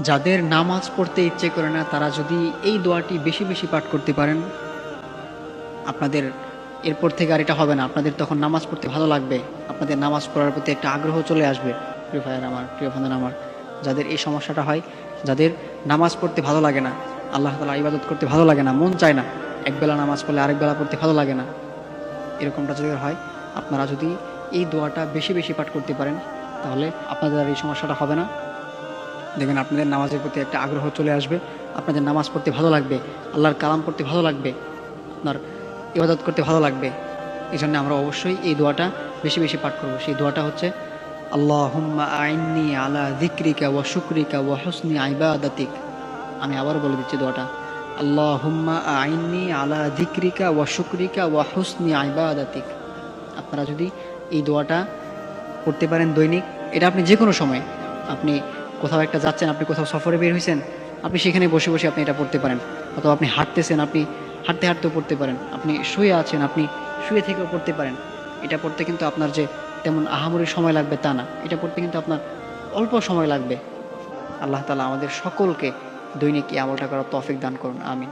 যাদের নামাজ পড়তে ইচ্ছে করে না তারা যদি এই দোয়াটি বেশি বেশি পাঠ করতে পারেন, আপনাদের এরপর থেকে আর এটা হবে না। আপনাদের তখন নামাজ পড়তে ভালো লাগবে, আপনাদের নামাজ পড়ার প্রতি একটা আগ্রহ চলে আসবে। প্রিয় ভাইয়ের আমার, প্রিয় বন্ধুরা আমার, যাদের এই সমস্যাটা হয়, যাদের নামাজ পড়তে ভালো লাগে না, আল্লাহ তাআলা ইবাদত করতে ভালো লাগে না, মন চায় না, একবেলা নামাজ পড়লে আরেক বেলা পড়তে ভালো লাগে না, এরকমটা যদি হয়, আপনারা যদি এই দোয়াটা বেশি বেশি পাঠ করতে পারেন, তাহলে আপনাদের আর এই সমস্যাটা হবে না। দেখবেন আপনাদের নামাজের প্রতি একটা আগ্রহ চলে আসবে, আপনাদের নামাজ পড়তে ভালো লাগবে, আল্লাহর কালাম পড়তে ভালো লাগবে, আপনার ইবাদত করতে ভালো লাগবে। এই জন্য আমরা অবশ্যই এই দোয়াটা বেশি বেশি পাঠ করব। সেই দোয়াটা হচ্ছে আল্লাহুম্মা আইন্নি আলা যিকরিকা ওয়া শুকরিকা ওয়া হুসনি ইবাদাতিক। আমি আবারও বলে দিচ্ছি দোয়াটা, আল্লাহুম্মা আইন্নি আলা যিকরিকা ওয়া শুকরিকা ওয়া হুসনি ইবাদাতিক। আপনারা যদি এই দোয়াটা পড়তে পারেন দৈনিক, এটা আপনি যে কোনো সময়, আপনি কোথাও একটা যাচ্ছেন, আপনি কোথাও সফরে বের হয়েছেন, আপনি সেখানে বসে বসে আপনি এটা পড়তে পারেন। অথবা আপনি হাঁটতেছেন, আপনি হাঁটতে হাঁটতেও পড়তে পারেন। আপনি শুয়ে আছেন, আপনি শুয়ে থেকেও পড়তে পারেন। এটা পড়তে কিন্তু আপনার যে তেমন আহামরি সময় লাগবে তা না, এটা পড়তে কিন্তু আপনার অল্প সময় লাগবে। আল্লাহ তাআলা আমাদের সকলকে দৈনিক এই আমলটা করার তৌফিক দান করুন, আমিন।